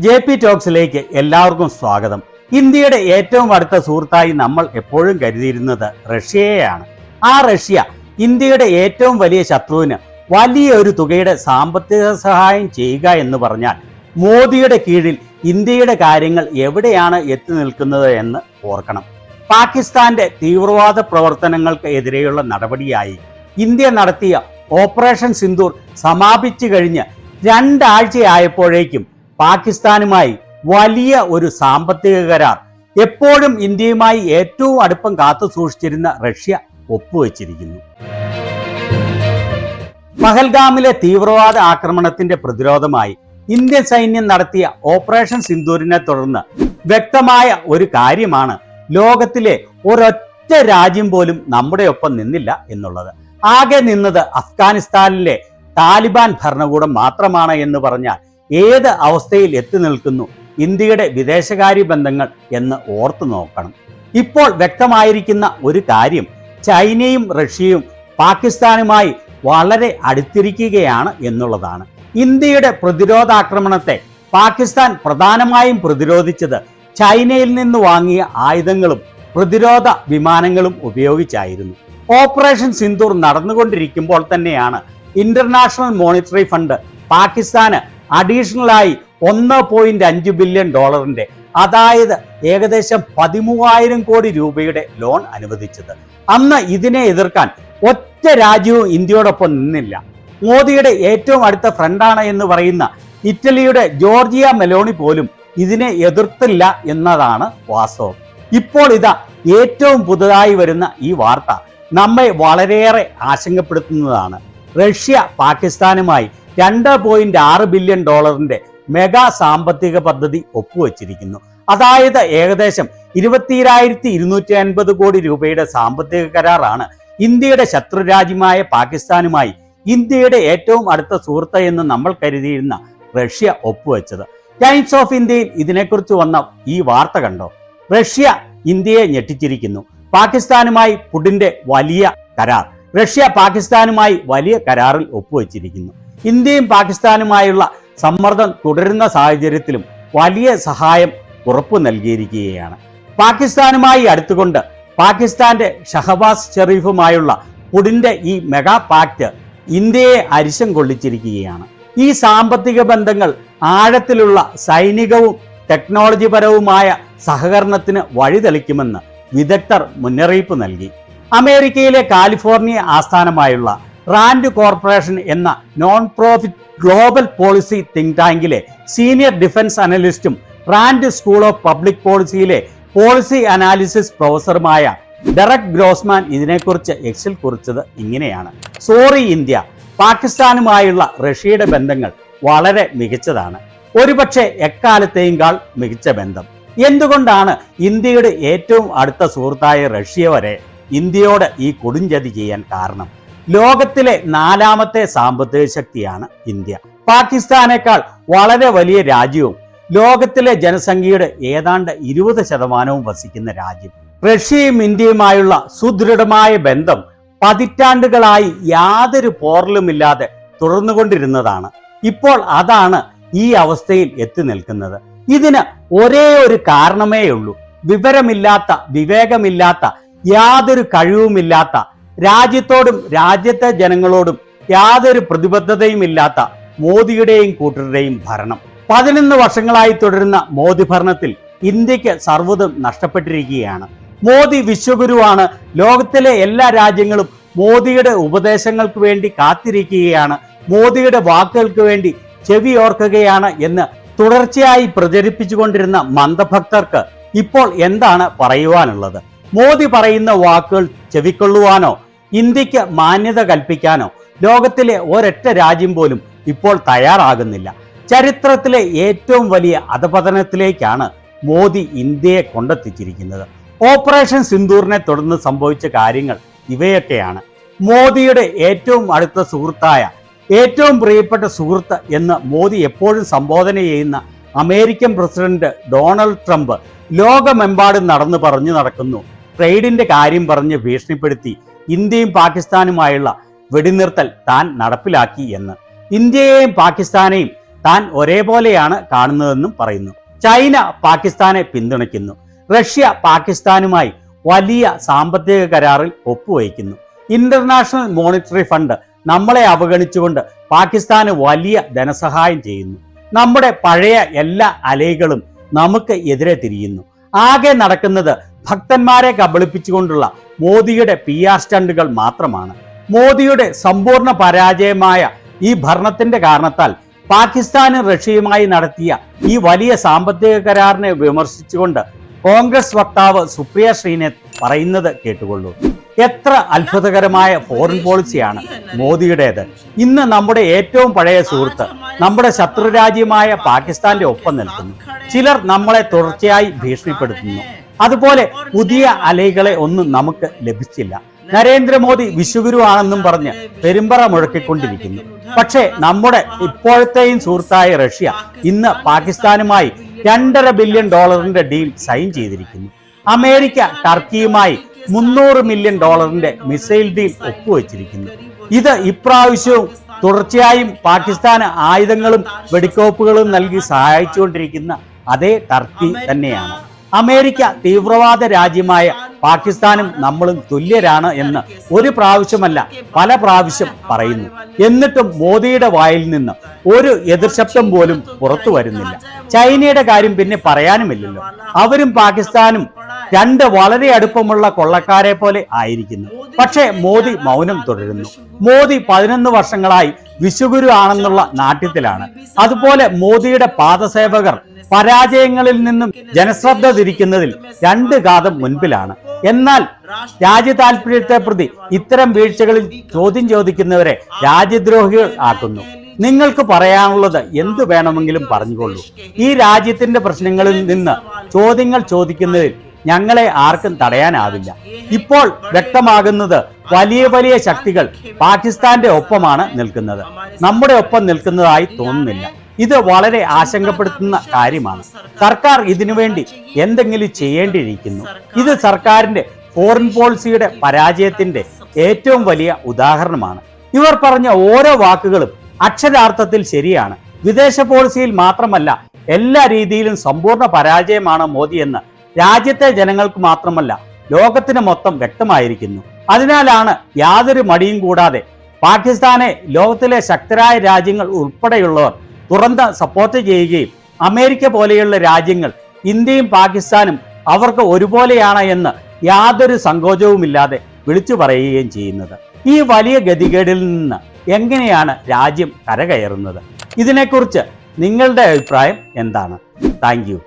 JP ടോക്സിലേക്ക് എല്ലാവർക്കും സ്വാഗതം. ഇന്ത്യയുടെ ഏറ്റവും അടുത്ത സുഹൃത്തായി നമ്മൾ എപ്പോഴും കരുതിയിരുന്നത് റഷ്യയെയാണ്. ആ റഷ്യ ഇന്ത്യയുടെ ഏറ്റവും വലിയ ശത്രുവിന് വലിയൊരു തുകയുടെ സാമ്പത്തിക സഹായം ചെയ്യുക എന്ന് പറഞ്ഞാൽ മോദിയുടെ കീഴിൽ ഇന്ത്യയുടെ കാര്യങ്ങൾ എവിടെയാണ് എത്തി നിൽക്കുന്നത് എന്ന് ഓർക്കണം. പാകിസ്ഥാന്റെ തീവ്രവാദ പ്രവർത്തനങ്ങൾക്ക് എതിരെയുള്ള നടപടിയായി ഇന്ത്യ നടത്തിയ ഓപ്പറേഷൻ സിന്ദൂർ സമാപിച്ചു കഴിഞ്ഞ് 2 ആഴ്ചയായപ്പോഴേക്കും പാകിസ്ഥാനുമായി വലിയ ഒരു സാമ്പത്തിക കരാർ എപ്പോഴും ഇന്ത്യയുമായി ഏറ്റവും അടുപ്പം കാത്തു സൂക്ഷിച്ചിരുന്ന റഷ്യ ഒപ്പുവെച്ചിരിക്കുന്നു. പഹൽഗാമിലെ തീവ്രവാദ ആക്രമണത്തിന്റെ പ്രതിരോധമായി ഇന്ത്യൻ സൈന്യം നടത്തിയ ഓപ്പറേഷൻ സിന്ദൂരിനെ തുടർന്ന് വ്യക്തമായ ഒരു കാര്യമാണ് ലോകത്തിലെ ഒരൊറ്റ രാജ്യം പോലും നമ്മുടെ ഒപ്പം നിന്നില്ല എന്നുള്ളത്. ആകെ നിന്നത് അഫ്ഗാനിസ്ഥാനിലെ താലിബാൻ ഭരണകൂടം മാത്രമാണ് എന്ന് പറഞ്ഞാൽ ഏത് അവസ്ഥയിൽ എത്തി നിൽക്കുന്നു ഇന്ത്യയുടെ വിദേശകാര്യ ബന്ധങ്ങൾ എന്ന് ഓർത്തു നോക്കണം. ഇപ്പോൾ വ്യക്തമായിരിക്കുന്ന ഒരു കാര്യം, ചൈനയും റഷ്യയും പാകിസ്ഥാനുമായി വളരെ അടുത്തിരിക്കുകയാണ് എന്നുള്ളതാണ്. ഇന്ത്യയുടെ പ്രതിരോധാക്രമണത്തെ പാകിസ്ഥാൻ പ്രധാനമായും പ്രതിരോധിച്ചത് ചൈനയിൽ നിന്ന് വാങ്ങിയ ആയുധങ്ങളും പ്രതിരോധ വിമാനങ്ങളും ഉപയോഗിച്ചായിരുന്നു. ഓപ്പറേഷൻ സിന്ദൂർ നടന്നുകൊണ്ടിരിക്കുമ്പോൾ തന്നെയാണ് ഇന്റർനാഷണൽ മോണിറ്ററി ഫണ്ട് പാകിസ്ഥാന് അഡീഷണലായി $1.5 ബില്യൺ അതായത് ഏകദേശം 13,000 കോടി രൂപയുടെ ലോൺ അനുവദിച്ചത്. അന്ന് ഇതിനെ എതിർക്കാൻ ഒറ്റ രാജ്യവും ഇന്ത്യയോടൊപ്പം നിന്നില്ല. മോദിയുടെ ഏറ്റവും അടുത്ത ഫ്രണ്ടാണ് എന്ന് പറയുന്ന ഇറ്റലിയുടെ ജോർജിയ മെലോണി പോലും ഇതിനെ എതിർത്തില്ല എന്നതാണ് വാസ്തവം. ഇപ്പോൾ ഇതാ ഏറ്റവും പുതുതായി വരുന്ന ഈ വാർത്ത നമ്മെ വളരെയേറെ ആശങ്കപ്പെടുത്തുന്നതാണ്. റഷ്യ പാകിസ്ഥാനുമായി $2.6 ബില്യൺ മെഗാ സാമ്പത്തിക പദ്ധതി ഒപ്പുവെച്ചിരിക്കുന്നു. അതായത് ഏകദേശം 22,250 കോടി രൂപയുടെ സാമ്പത്തിക കരാറാണ് ഇന്ത്യയുടെ ശത്രുരാജ്യമായ പാകിസ്ഥാനുമായി ഇന്ത്യയുടെ ഏറ്റവും അടുത്ത സുഹൃത്ത് എന്ന് നമ്മൾ കരുതിയിരുന്ന റഷ്യ ഒപ്പുവെച്ചത്. ടൈംസ് ഓഫ് ഇന്ത്യയിൽ ഇതിനെക്കുറിച്ച് വന്ന ഈ വാർത്ത കണ്ടോ? റഷ്യ ഇന്ത്യയെ ഞെട്ടിച്ചിരിക്കുന്നു. പാകിസ്ഥാനുമായി പുടിന്റെ വലിയ കരാർ. റഷ്യ പാകിസ്ഥാനുമായി വലിയ കരാറിൽ ഒപ്പുവെച്ചിരിക്കുന്നു. ഇന്ത്യയും പാകിസ്ഥാനുമായുള്ള സമ്മർദ്ദം തുടരുന്ന സാഹചര്യത്തിലും വലിയ സഹായം ഉറപ്പു നൽകിയിരിക്കുകയാണ്. പാകിസ്ഥാനുമായി അടുത്തുകൊണ്ട് പാകിസ്ഥാന്റെ ഷഹബാസ് ഷെറീഫുമായുള്ള പുടിന്റെ ഈ മെഗാ പാക്ട് ഇന്ത്യയെ അരിശം കൊള്ളിച്ചിരിക്കുകയാണ്. ഈ സാമ്പത്തിക ബന്ധങ്ങൾ ആഴത്തിലുള്ള സൈനികവും ടെക്നോളജിപരവുമായ സഹകരണത്തിന് വഴിതെളിക്കുമെന്ന് വിദഗ്ധർ മുന്നറിയിപ്പ് നൽകി. അമേരിക്കയിലെ കാലിഫോർണിയ ആസ്ഥാനമായുള്ള റാൻഡ് കോർപ്പറേഷൻ എന്ന non profit global policy think ടാങ്കിലെ സീനിയർ ഡിഫൻസ് അനലിസ്റ്റും റാൻഡ് സ്കൂൾ ഓഫ് പബ്ലിക് പോളിസിയിലെ പോളിസി അനാലിസിസ് പ്രൊഫസറുമായ ഡെറക് ഗ്രോസ്മാൻ ഇതിനെക്കുറിച്ച് എക്സിൽ കുറിച്ചത് ഇങ്ങനെയാണ്: സോറി ഇന്ത്യ, പാകിസ്ഥാനുമായുള്ള റഷ്യയുടെ ബന്ധങ്ങൾ വളരെ മികച്ചതാണ്. ഒരുപക്ഷെ എക്കാലത്തെയുംകാൾ മികച്ച ബന്ധം. എന്തുകൊണ്ടാണ് ഇന്ത്യയുടെ ഏറ്റവും അടുത്ത സുഹൃത്തായ റഷ്യ വരെ ഇന്ത്യയോട് ഈ കൊടുംചതി ചെയ്യാൻ കാരണം? ലോകത്തിലെ 4ാമത്തെ സാമ്പത്തിക ശക്തിയാണ് ഇന്ത്യ. പാകിസ്ഥാനേക്കാൾ വളരെ വലിയ രാജ്യവും ലോകത്തിലെ ജനസംഖ്യയുടെ ഏതാണ്ട് 20% വസിക്കുന്ന രാജ്യം. റഷ്യയും ഇന്ത്യയുമായുള്ള സുദൃഢമായ ബന്ധം പതിറ്റാണ്ടുകളായി യാതൊരു പോറലുമില്ലാതെ തുടർന്നുകൊണ്ടിരുന്നതാണ്. ഇപ്പോൾ അതാണ് ഈ അവസ്ഥയിൽ എത്തി നിൽക്കുന്നത്. ഇതിന് ഒരേ ഒരു കാരണമേ ഉള്ളൂ: വിവരമില്ലാത്ത, വിവേകമില്ലാത്ത, യാതൊരു കഴിവുമില്ലാത്ത, രാജ്യത്തോടും രാജ്യത്തെ ജനങ്ങളോടും യാതൊരു പ്രതിബദ്ധതയുമില്ലാത്ത മോദിയുടെയും കൂട്ടരുടെയും ഭരണം. 11 വർഷങ്ങളായി തുടരുന്ന മോദി ഭരണത്തിൽ ഇന്ത്യക്ക് സർവ്വതും നഷ്ടപ്പെട്ടിരിക്കുകയാണ്. മോദി വിശ്വഗുരുവാണ്. ലോകത്തിലെ എല്ലാ രാജ്യങ്ങളും മോദിയുടെ ഉപദേശങ്ങൾക്ക് വേണ്ടി കാത്തിരിക്കുകയാണ്, മോദിയുടെ വാക്കുകൾക്ക് വേണ്ടി ചെവിയോർക്കുകയാണ് എന്ന് തുടർച്ചയായി പ്രചരിപ്പിച്ചുകൊണ്ടിരുന്ന മന്ദഭക്തർക്ക് ഇപ്പോൾ എന്താണ് പറയുവാനുള്ളത്? മോദി പറയുന്ന വാക്കുകൾ ചെവിക്കൊള്ളുവാനോ ഇന്ത്യക്ക് മാന്യത കൽപ്പിക്കാനോ ലോകത്തിലെ ഒരൊറ്റ രാജ്യം പോലും ഇപ്പോൾ തയ്യാറാകുന്നില്ല. ചരിത്രത്തിലെ ഏറ്റവും വലിയ അധപതനത്തിലേക്കാണ് മോദി ഇന്ത്യയെ കൊണ്ടെത്തിച്ചിരിക്കുന്നത്. ഓപ്പറേഷൻ സിന്ദൂറിനെ തുടർന്ന് സംഭവിച്ച കാര്യങ്ങൾ ഇവയൊക്കെയാണ്. മോദിയുടെ ഏറ്റവും അടുത്ത സുഹൃത്തായ, ഏറ്റവും പ്രിയപ്പെട്ട സുഹൃത്ത് എന്ന് മോദി എപ്പോഴും സംബോധന ചെയ്യുന്ന അമേരിക്കൻ പ്രസിഡന്റ് ഡൊണാൾഡ് ട്രംപ് ലോകമെമ്പാടും പറഞ്ഞു നടക്കുന്നു. ട്രേഡിന്റെ കാര്യം പറഞ്ഞ് ഭീഷണിപ്പെടുത്തി ഇന്ത്യയും പാകിസ്ഥാനുമായുള്ള വെടിനിർത്തൽ താൻ നടപ്പിലാക്കി എന്ന്. ഇന്ത്യയെയും പാകിസ്ഥാനെയും താൻ ഒരേപോലെയാണ് കാണുന്നതെന്നും പറയുന്നു. ചൈന പാകിസ്ഥാനെ പിന്തുണയ്ക്കുന്നു. റഷ്യ പാകിസ്ഥാനുമായി വലിയ സാമ്പത്തിക കരാറിൽ ഒപ്പുവയ്ക്കുന്നു. ഇന്റർനാഷണൽ മോണിറ്ററി ഫണ്ട് നമ്മളെ അവഗണിച്ചുകൊണ്ട് പാകിസ്ഥാന് വലിയ ധനസഹായം ചെയ്യുന്നു. നമ്മുടെ പഴയ എല്ലാ അലൈകളും നമുക്ക് എതിരെ തിരിയുന്നു. ആകെ നടക്കുന്നത് ഭക്തന്മാരെ കബളിപ്പിച്ചുകൊണ്ടുള്ള മോദിയുടെ PR സ്റ്റണ്ടുകൾ മാത്രമാണ്. മോദിയുടെ സമ്പൂർണ്ണ പരാജയമായ ഈ ഭരണത്തിന്റെ കാരണത്താൽ പാകിസ്ഥാനും റഷ്യയുമായി നടത്തിയ ഈ വലിയ സാമ്പത്തിക കരാറിനെ വിമർശിച്ചുകൊണ്ട് കോൺഗ്രസ് വക്താവ് സുപ്രിയ ശ്രീനാഥ് പറയുന്നത് കേട്ടുകൊള്ളൂ. എത്ര അത്ഭുതകരമായ ഫോറിൻ പോളിസിയാണ് മോദിയുടേത്. ഇന്ന് നമ്മുടെ ഏറ്റവും പഴയ സുഹൃത്ത് നമ്മുടെ ശത്രുരാജ്യമായ പാകിസ്ഥാന്റെ ഒപ്പം നിൽക്കുന്നു. ചിലർ നമ്മളെ തുടർച്ചയായി ഭീഷണിപ്പെടുത്തുന്നു. അതുപോലെ പുതിയ അലൈകളെ ഒന്നും നമുക്ക് ലഭിച്ചില്ല. നരേന്ദ്രമോദി വിശ്വഗുരു ആണെന്നും പറഞ്ഞ് പെരുമ്പറ മുഴക്കിക്കൊണ്ടിരിക്കുന്നു. പക്ഷേ നമ്മുടെ ഇപ്പോഴത്തെയും സുഹൃത്തായ റഷ്യ ഇന്ന് പാകിസ്ഥാനുമായി $2.5 ബില്യൺ ഡീൽ സൈൻ ചെയ്തിരിക്കുന്നു. അമേരിക്ക ടർക്കിയുമായി $300 മില്യൺ മിസൈൽ ഡീൽ ഒപ്പുവെച്ചിരിക്കുന്നു. ഇത് ഇപ്രാവശ്യവും തുടർച്ചയായും പാകിസ്ഥാന് ആയുധങ്ങളും വെടിക്കോപ്പുകളും നൽകി സഹായിച്ചുകൊണ്ടിരിക്കുന്ന അതേ ടർക്കി തന്നെയാണ്. അമേരിക്ക തീവ്രവാദ രാജ്യമായ പാകിസ്ഥാനും നമ്മളും തുല്യരാണ് എന്ന് ഒരു പ്രാവശ്യമല്ല പല പ്രാവശ്യം പറയുന്നു. എന്നിട്ടും മോദിയുടെ വായിൽ നിന്ന് ഒരു എതിർശബ്ദം പോലും പുറത്തു വരുന്നില്ല. ചൈനയുടെ കാര്യം പിന്നെ പറയാനുമില്ലല്ലോ. അവരും പാകിസ്ഥാനും രണ്ട് വളരെ അടുപ്പമുള്ള കൊള്ളക്കാരെ പോലെ ആയിരിക്കുന്നു. പക്ഷേ മോദി മൗനം തുടരുന്നു. മോദി 11 വർഷങ്ങളായി വിശ്വഗുരു ആണെന്നുള്ള നാട്യത്തിലാണ്. അതുപോലെ മോദിയുടെ പാദസേവകർ പരാജയങ്ങളിൽ നിന്നും ജനശ്രദ്ധ തിരിക്കുന്നതിൽ 2 കാതം മുൻപിലാണ്. എന്നാൽ രാജ്യ താല്പര്യത്തെ പ്രതി ഇത്തരം വീഴ്ചകളിൽ ചോദ്യം ചോദിക്കുന്നവരെ രാജ്യദ്രോഹികൾ ആക്കുന്നു. നിങ്ങൾക്ക് പറയാനുള്ളത് എന്തു വേണമെങ്കിലും പറഞ്ഞുകൊള്ളൂ. ഈ രാജ്യത്തിന്റെ പ്രശ്നങ്ങളിൽ നിന്ന് ചോദ്യങ്ങൾ ചോദിക്കുന്നതിൽ ഞങ്ങളെ ആർക്കും തടയാനാവില്ല. ഇപ്പോൾ വ്യക്തമാകുന്നത് വലിയ വലിയ ശക്തികൾ പാകിസ്ഥാന്റെ ഒപ്പമാണ് നിൽക്കുന്നത്. നമ്മുടെ ഒപ്പം നിൽക്കുന്നതായി തോന്നുന്നില്ല. ഇത് വളരെ ആശങ്കപ്പെടുത്തുന്ന കാര്യമാണ്. സർക്കാർ ഇതിനുവേണ്ടി എന്തെങ്കിലും ചെയ്യേണ്ടിയിരിക്കുന്നു. ഇത് സർക്കാരിന്റെ ഫോറിൻ പോളിസിയുടെ പരാജയത്തിന്റെ ഏറ്റവും വലിയ ഉദാഹരണമാണ്. ഇവർ പറഞ്ഞ ഓരോ വാക്കുകളും അക്ഷരാർത്ഥത്തിൽ ശരിയാണ്. വിദേശ പോളിസിയിൽ മാത്രമല്ല, എല്ലാ രീതിയിലും സമ്പൂർണ്ണ പരാജയമാണ് മോദി എന്ന് രാജ്യത്തെ ജനങ്ങൾക്ക് മാത്രമല്ല ലോകത്തിന് മൊത്തം വ്യക്തമായിരിക്കുന്നു. അതിനാലാണ് യാതൊരു മടിയും കൂടാതെ പാകിസ്ഥാനെ ലോകത്തിലെ ശക്തരായ രാജ്യങ്ങൾ ഉൾപ്പെടെയുള്ളവർ തുറന്ന് സപ്പോർട്ട് ചെയ്യുകയും അമേരിക്ക പോലെയുള്ള രാജ്യങ്ങൾ ഇന്ത്യയും പാകിസ്ഥാനും അവർക്ക് ഒരുപോലെയാണ് എന്ന് യാതൊരു സങ്കോചവുമില്ലാതെ വിളിച്ചു പറയുകയും ചെയ്യുന്നത്. ഈ വലിയ ഗതികേടിൽ നിന്ന് എങ്ങനെയാണ് രാജ്യം കരകയറുന്നത്? ഇതിനെക്കുറിച്ച് നിങ്ങളുടെ അഭിപ്രായം എന്താണ്? Thank you.